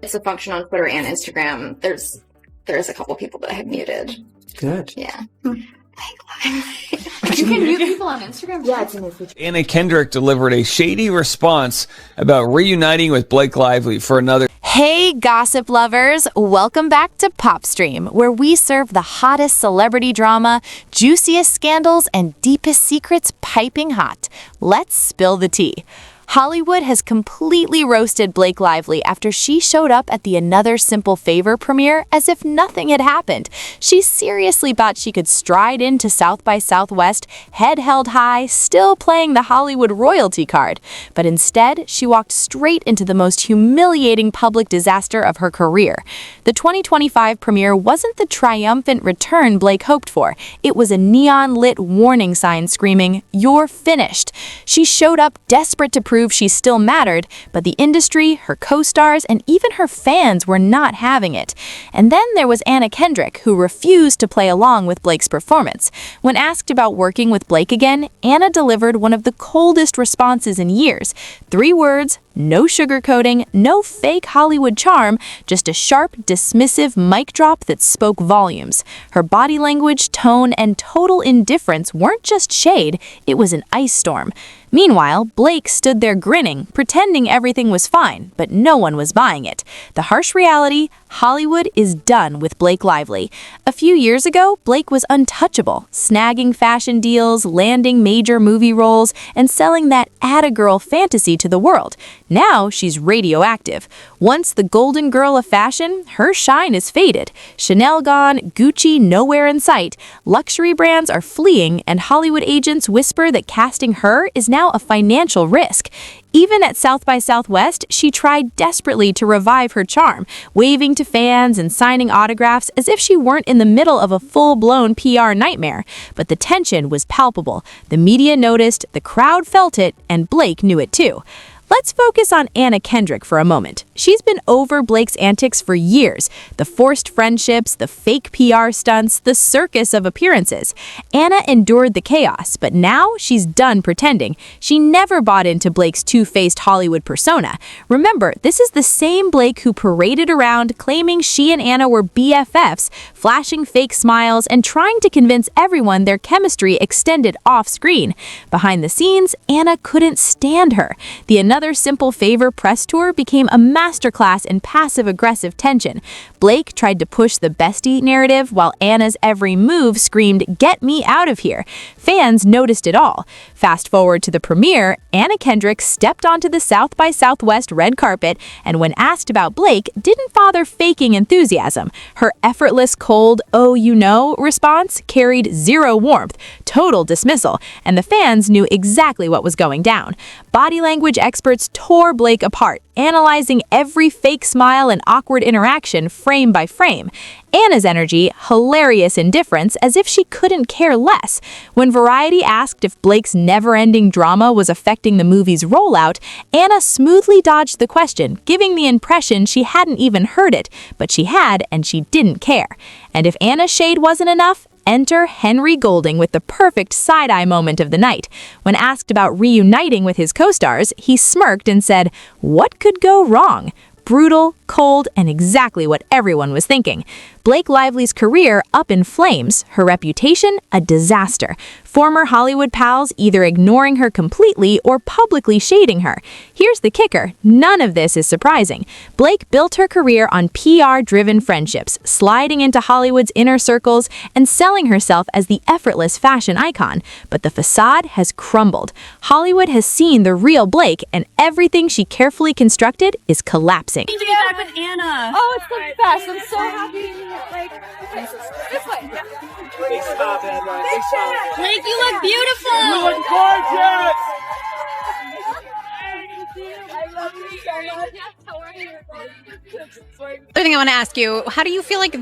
It's a function on Twitter and Instagram. There's a couple people that I have muted. Good. Yeah. You can mute people on Instagram? Yeah, it's in the future. Anna Kendrick delivered a shady response about reuniting with Blake Lively for another. Hey, gossip lovers! Welcome back to PopStream, where we serve the hottest celebrity drama, juiciest scandals, and deepest secrets piping hot. Let's spill the tea. Hollywood has completely roasted Blake Lively after she showed up at the Another Simple Favor premiere as if nothing had happened. She seriously thought she could stride into South by Southwest, head held high, still playing the Hollywood royalty card. But instead, she walked straight into the most humiliating public disaster of her career. The 2025 premiere wasn't the triumphant return Blake hoped for. It was a neon-lit warning sign screaming, "You're finished." She showed up desperate to prove she still mattered, but the industry, her co-stars, and even her fans were not having it. And then there was Anna Kendrick, who refused to play along with Blake's performance. When asked about working with Blake again, Anna delivered one of the coldest responses in years. 3 words, no sugarcoating, no fake Hollywood charm, just a sharp, dismissive mic drop that spoke volumes. Her body language, tone, and total indifference weren't just shade, it was an ice storm. Meanwhile, Blake stood there grinning, pretending everything was fine, but no one was buying it. The harsh reality, Hollywood is done with Blake Lively. A few years ago, Blake was untouchable, snagging fashion deals, landing major movie roles, and selling that atta-girl fantasy to the world. Now she's radioactive. Once the golden girl of fashion, her shine is faded. Chanel gone, Gucci nowhere in sight. Luxury brands are fleeing, and Hollywood agents whisper that casting her is now a financial risk. Even at South by Southwest, she tried desperately to revive her charm, waving to fans and signing autographs as if she weren't in the middle of a full-blown PR nightmare. But the tension was palpable. The media noticed, the crowd felt it, and Blake knew it too. Let's focus on Anna Kendrick for a moment. She's been over Blake's antics for years. The forced friendships, the fake PR stunts, the circus of appearances. Anna endured the chaos, but now she's done pretending. She never bought into Blake's two-faced Hollywood persona. Remember, this is the same Blake who paraded around claiming she and Anna were BFFs, flashing fake smiles and trying to convince everyone their chemistry extended off-screen. Behind the scenes, Anna couldn't stand her. The Another Simple Favor press tour became a masterclass in passive-aggressive tension. Blake tried to push the bestie narrative while Anna's every move screamed, "Get me out of here." Fans noticed it all. Fast forward to the premiere, Anna Kendrick stepped onto the South by Southwest red carpet and when asked about Blake, didn't bother faking enthusiasm. Her effortless, cold, "oh, you know" response carried zero warmth, total dismissal, and the fans knew exactly what was going down. Body language experts tore Blake apart, analyzing every fake smile and awkward interaction frame by frame. Anna's energy, hilarious indifference, as if she couldn't care less. When Variety asked if Blake's never-ending drama was affecting the movie's rollout, Anna smoothly dodged the question, giving the impression she hadn't even heard it, but she had and she didn't care. And if Anna's shade wasn't enough, enter Henry Golding with the perfect side-eye moment of the night. When asked about reuniting with his co-stars, he smirked and said, "What could go wrong?" Brutal, cold, and exactly what everyone was thinking. Blake Lively's career up in flames, her reputation a disaster. Former Hollywood pals either ignoring her completely or publicly shading her. Here's the kicker, none of this is surprising. Blake built her career on PR-driven friendships, sliding into Hollywood's inner circles and selling herself as the effortless fashion icon. But the facade has crumbled. Hollywood has seen the real Blake, and everything she carefully constructed is collapsing. To be back with Anna. Oh, it's the best. I'm so happy. Like, this way. Blake, you look beautiful. You look gorgeous. I love you so much. How are you? Other thing I want to ask you, how do you feel like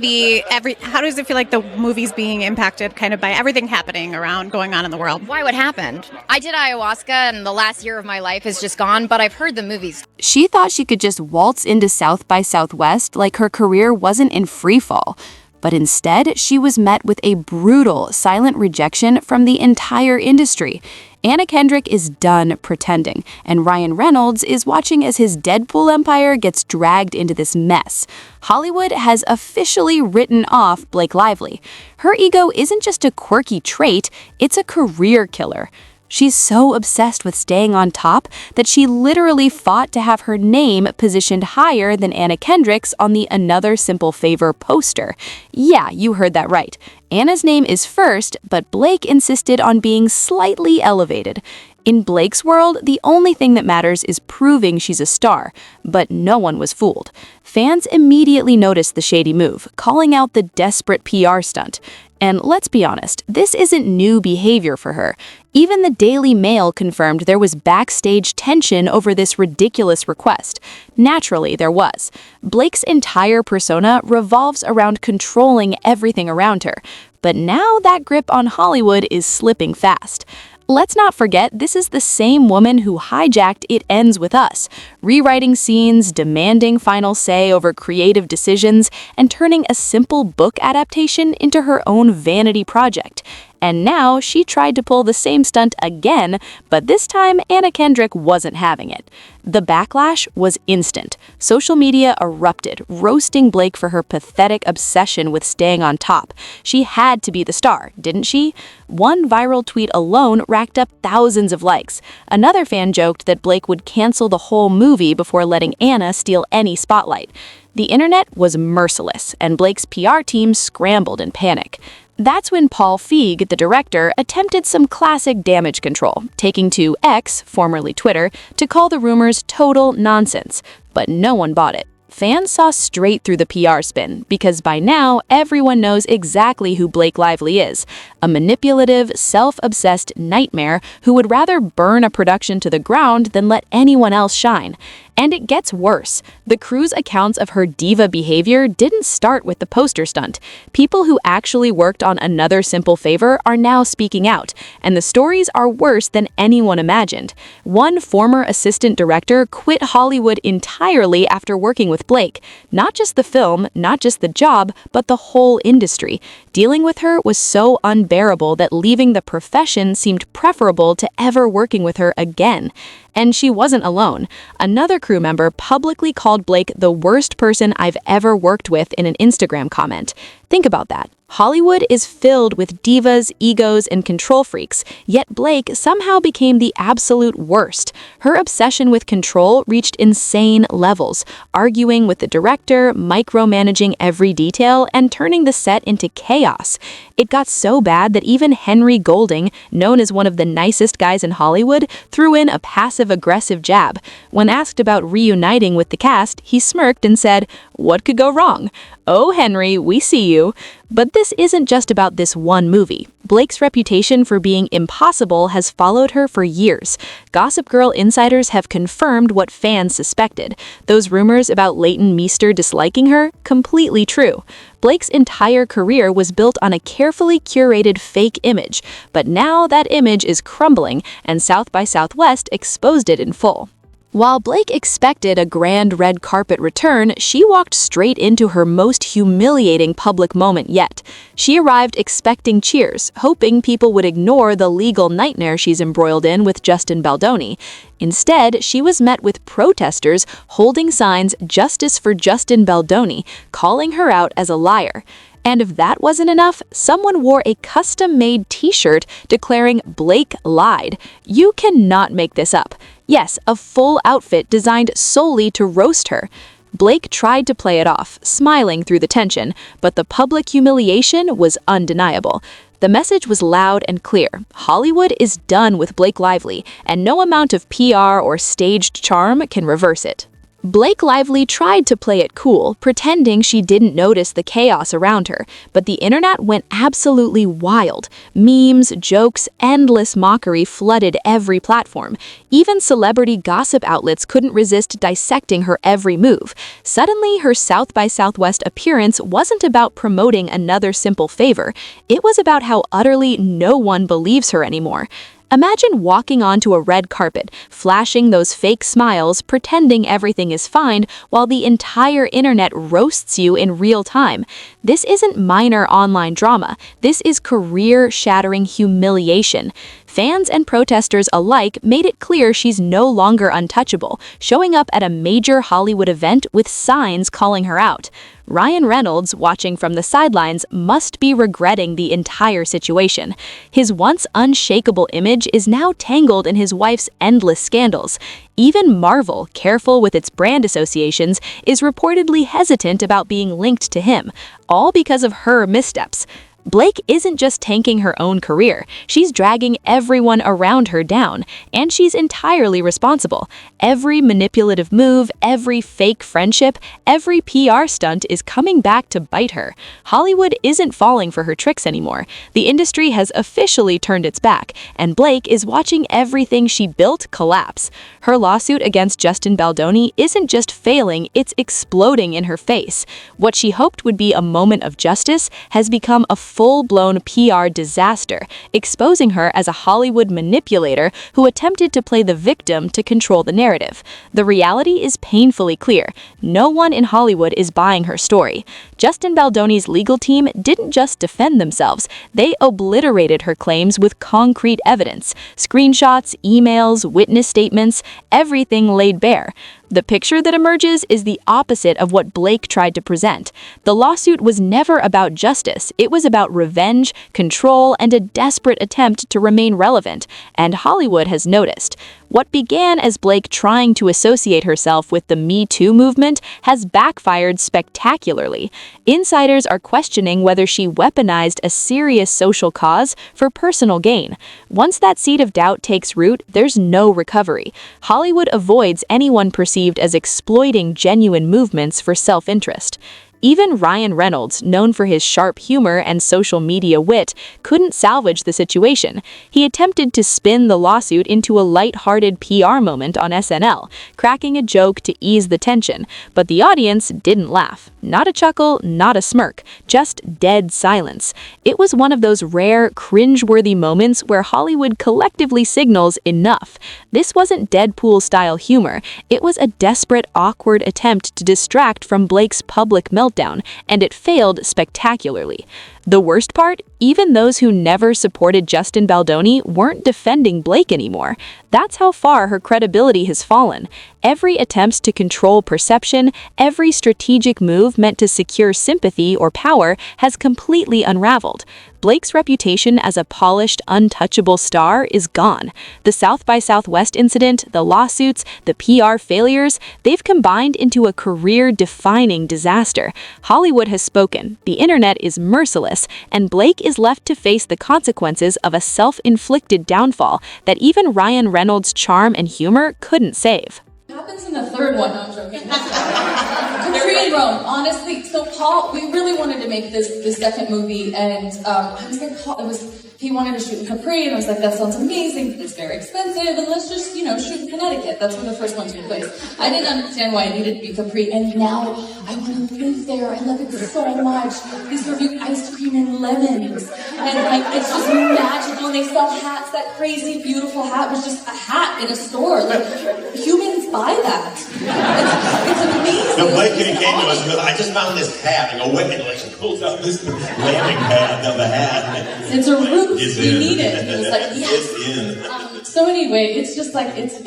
how does it feel like the movie's being impacted kind of by everything happening around going on in the world? Why, what happened? I did ayahuasca and the last year of my life is just gone, but I've heard the movies. She thought she could just waltz into South by Southwest like her career wasn't in free fall. But instead, she was met with a brutal, silent rejection from the entire industry. Anna Kendrick is done pretending, and Ryan Reynolds is watching as his Deadpool empire gets dragged into this mess. Hollywood has officially written off Blake Lively. Her ego isn't just a quirky trait, it's a career killer. She's so obsessed with staying on top that she literally fought to have her name positioned higher than Anna Kendrick's on the Another Simple Favor poster. Yeah, you heard that right. Anna's name is first, but Blake insisted on being slightly elevated. In Blake's world, the only thing that matters is proving she's a star, but no one was fooled. Fans immediately noticed the shady move, calling out the desperate PR stunt. And let's be honest, this isn't new behavior for her. Even the Daily Mail confirmed there was backstage tension over this ridiculous request. Naturally, there was. Blake's entire persona revolves around controlling everything around her. But now that grip on Hollywood is slipping fast. Let's not forget, this is the same woman who hijacked It Ends With Us, rewriting scenes, demanding final say over creative decisions, and turning a simple book adaptation into her own vanity project. And now she tried to pull the same stunt again, but this time Anna Kendrick wasn't having it. The backlash was instant. Social media erupted, roasting Blake for her pathetic obsession with staying on top. She had to be the star, didn't she? One viral tweet alone racked up thousands of likes. Another fan joked that Blake would cancel the whole movie before letting Anna steal any spotlight. The internet was merciless, and Blake's PR team scrambled in panic. That's when Paul Feig, the director, attempted some classic damage control, taking to X, formerly Twitter, to call the rumors total nonsense. But no one bought it. Fans saw straight through the PR spin, because by now, everyone knows exactly who Blake Lively is. A manipulative, self-obsessed nightmare who would rather burn a production to the ground than let anyone else shine. And it gets worse. The crew's accounts of her diva behavior didn't start with the poster stunt. People who actually worked on Another Simple Favor are now speaking out, and the stories are worse than anyone imagined. One former assistant director quit Hollywood entirely after working with Blake. Not just the film, not just the job, but the whole industry. Dealing with her was so unbearable that leaving the profession seemed preferable to ever working with her again. And she wasn't alone. Another crew member publicly called Blake the worst person I've ever worked with in an Instagram comment. Think about that. Hollywood is filled with divas, egos, and control freaks, yet Blake somehow became the absolute worst. Her obsession with control reached insane levels, arguing with the director, micromanaging every detail, and turning the set into chaos. It got so bad that even Henry Golding, known as one of the nicest guys in Hollywood, threw in a passive-aggressive jab. When asked about reuniting with the cast, he smirked and said, "What could go wrong? Oh, Henry, we see you." But this isn't just about this one movie. Blake's reputation for being impossible has followed her for years. Gossip Girl insiders have confirmed what fans suspected. Those rumors about Leighton Meester disliking her? Completely true. Blake's entire career was built on a carefully curated fake image, but now that image is crumbling, and South by Southwest exposed it in full. While Blake expected a grand red carpet return, she walked straight into her most humiliating public moment yet. She arrived expecting cheers, hoping people would ignore the legal nightmare she's embroiled in with Justin Baldoni. Instead, she was met with protesters holding signs "Justice for Justin Baldoni," calling her out as a liar. And if that wasn't enough, someone wore a custom-made t-shirt declaring "Blake lied." You cannot make this up. Yes, a full outfit designed solely to roast her. Blake tried to play it off, smiling through the tension, but the public humiliation was undeniable. The message was loud and clear. Hollywood is done with Blake Lively, and no amount of PR or staged charm can reverse it. Blake Lively tried to play it cool, pretending she didn't notice the chaos around her, but the internet went absolutely wild. Memes, jokes, endless mockery flooded every platform. Even celebrity gossip outlets couldn't resist dissecting her every move. Suddenly, her South by Southwest appearance wasn't about promoting Another Simple Favor. It was about how utterly no one believes her anymore. Imagine walking onto a red carpet, flashing those fake smiles, pretending everything is fine, while the entire internet roasts you in real time. This isn't minor online drama. This is career-shattering humiliation. Fans and protesters alike made it clear she's no longer untouchable, showing up at a major Hollywood event with signs calling her out. Ryan Reynolds, watching from the sidelines, must be regretting the entire situation. His once unshakable image is now tangled in his wife's endless scandals. Even Marvel, careful with its brand associations, is reportedly hesitant about being linked to him, all because of her missteps. Blake isn't just tanking her own career, she's dragging everyone around her down, and she's entirely responsible. Every manipulative move, every fake friendship, every PR stunt is coming back to bite her. Hollywood isn't falling for her tricks anymore. The industry has officially turned its back, and Blake is watching everything she built collapse. Her lawsuit against Justin Baldoni isn't just failing, it's exploding in her face. What she hoped would be a moment of justice has become a full-blown PR disaster, exposing her as a Hollywood manipulator who attempted to play the victim to control the narrative. The reality is painfully clear. No one in Hollywood is buying her story. Justin Baldoni's legal team didn't just defend themselves, they obliterated her claims with concrete evidence. Screenshots, emails, witness statements, everything laid bare. The picture that emerges is the opposite of what Blake tried to present. The lawsuit was never about justice. It was about revenge, control, and a desperate attempt to remain relevant, and Hollywood has noticed. What began as Blake trying to associate herself with the Me Too movement has backfired spectacularly. Insiders are questioning whether she weaponized a serious social cause for personal gain. Once that seed of doubt takes root, there's no recovery. Hollywood avoids anyone perceived as exploiting genuine movements for self-interest. Even Ryan Reynolds, known for his sharp humor and social media wit, couldn't salvage the situation. He attempted to spin the lawsuit into a light-hearted PR moment on SNL, cracking a joke to ease the tension, but the audience didn't laugh. Not a chuckle, not a smirk, just dead silence. It was one of those rare, cringe-worthy moments where Hollywood collectively signals enough. This wasn't Deadpool-style humor. It was a desperate, awkward attempt to distract from Blake's public meltdown, and it failed spectacularly. The worst part? Even those who never supported Justin Baldoni weren't defending Blake anymore. That's how far her credibility has fallen. Every attempt to control perception, every strategic move meant to secure sympathy or power has completely unraveled. Blake's reputation as a polished, untouchable star is gone. The South by Southwest incident, the lawsuits, the PR failures, they've combined into a career-defining disaster. Hollywood has spoken, the internet is merciless, and Blake is left to face the consequences of a self-inflicted downfall that even Ryan Reynolds' charm and humor couldn't save. What happens in the third one? No, I'm joking. Capri and Rome, honestly. So Paul, we really wanted to make this second movie, and I was like, Paul, he wanted to shoot in Capri, and I was like, that sounds amazing, but it's very expensive, and let's just, shoot in Connecticut. That's where the first one took place. I didn't understand why it needed to be Capri, and now I want to live there. I love it so much. They serve you ice cream and lemons, and it's just magical. They sell hats. That crazy, beautiful hat was just a hat in a store. Humans buy that. It's amazing. No, Blake came to us and goes, I just found this hat. I go, wait, and she pulls out this landing pad of the hat. It's a roof. It's we in. need it. It was like, yes. It's in. So anyway, it's just like it's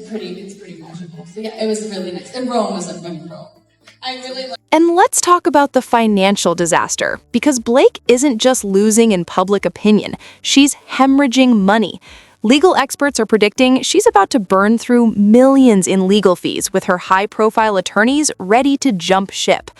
pretty magical. So yeah, it was really nice. And Rome was like my Rome. I really like. And let's talk about the financial disaster, because Blake isn't just losing in public opinion, she's hemorrhaging money. Legal experts are predicting she's about to burn through millions in legal fees with her high-profile attorneys ready to jump ship.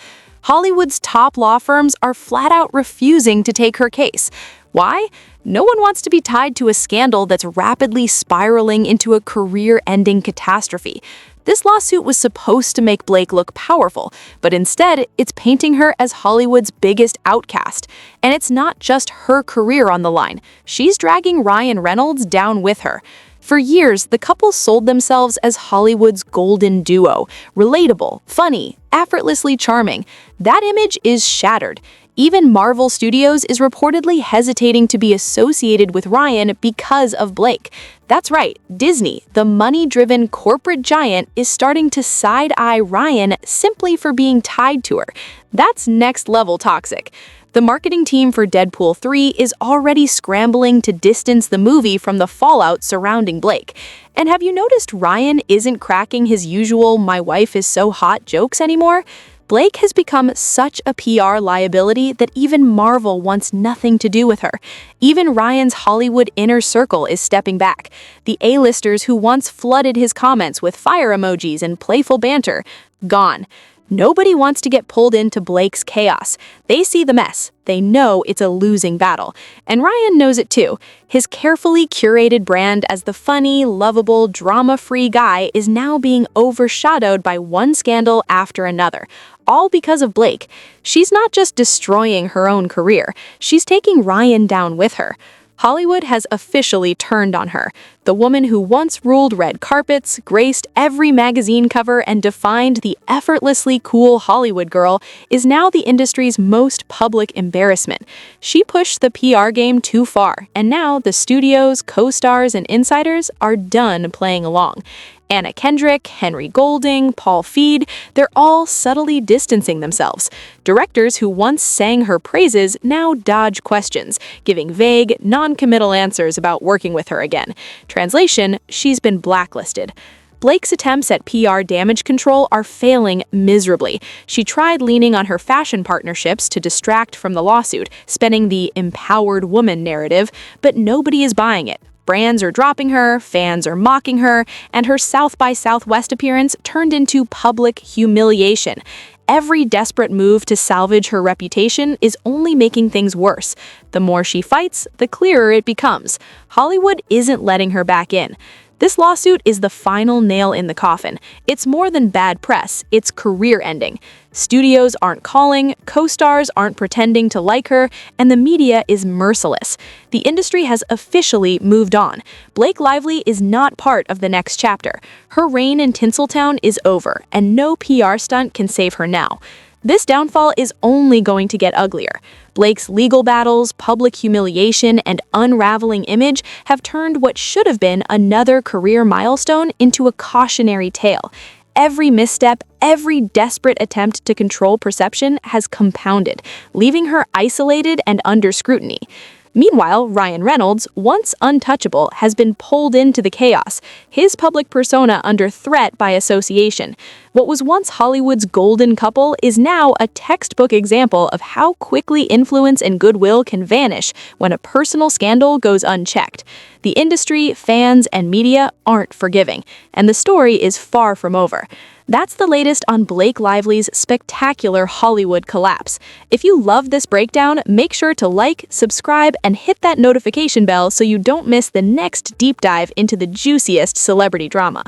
Hollywood's top law firms are flat out refusing to take her case. Why? No one wants to be tied to a scandal that's rapidly spiraling into a career-ending catastrophe. This lawsuit was supposed to make Blake look powerful, but instead, it's painting her as Hollywood's biggest outcast. And it's not just her career on the line. She's dragging Ryan Reynolds down with her. For years, the couple sold themselves as Hollywood's golden duo, relatable, funny, effortlessly charming. That image is shattered. Even Marvel Studios is reportedly hesitating to be associated with Ryan because of Blake. That's right, Disney, the money-driven corporate giant, is starting to side-eye Ryan simply for being tied to her. That's next-level toxic. The marketing team for Deadpool 3 is already scrambling to distance the movie from the fallout surrounding Blake. And have you noticed Ryan isn't cracking his usual "my wife is so hot" jokes anymore? Blake has become such a PR liability that even Marvel wants nothing to do with her. Even Ryan's Hollywood inner circle is stepping back. The A-listers who once flooded his comments with fire emojis and playful banter, gone. Nobody wants to get pulled into Blake's chaos. They see the mess. They know it's a losing battle. And Ryan knows it too. His carefully curated brand as the funny, lovable, drama-free guy is now being overshadowed by one scandal after another. All because of Blake. She's not just destroying her own career. She's taking Ryan down with her. Hollywood has officially turned on her. The woman who once ruled red carpets, graced every magazine cover, and defined the effortlessly cool Hollywood girl is now the industry's most public embarrassment. She pushed the PR game too far, and now the studios, co-stars, and insiders are done playing along. Anna Kendrick, Henry Golding, Paul Feud, they're all subtly distancing themselves. Directors who once sang her praises now dodge questions, giving vague, non-committal answers about working with her again. Translation, she's been blacklisted. Blake's attempts at PR damage control are failing miserably. She tried leaning on her fashion partnerships to distract from the lawsuit, spinning the empowered woman narrative, but nobody is buying it. Brands are dropping her, fans are mocking her, and her South by Southwest appearance turned into public humiliation. Every desperate move to salvage her reputation is only making things worse. The more she fights, the clearer it becomes. Hollywood isn't letting her back in. This lawsuit is the final nail in the coffin. It's more than bad press, it's career-ending. Studios aren't calling, co-stars aren't pretending to like her, and the media is merciless. The industry has officially moved on. Blake Lively is not part of the next chapter. Her reign in Tinseltown is over, and no PR stunt can save her now. This downfall is only going to get uglier. Blake's legal battles, public humiliation, and unraveling image have turned what should have been another career milestone into a cautionary tale. Every misstep, every desperate attempt to control perception has compounded, leaving her isolated and under scrutiny. Meanwhile, Ryan Reynolds, once untouchable, has been pulled into the chaos, his public persona under threat by association. What was once Hollywood's golden couple is now a textbook example of how quickly influence and goodwill can vanish when a personal scandal goes unchecked. The industry, fans, and media aren't forgiving, and the story is far from over. That's the latest on Blake Lively's spectacular Hollywood collapse. If you love this breakdown, make sure to like, subscribe, and hit that notification bell so you don't miss the next deep dive into the juiciest celebrity drama.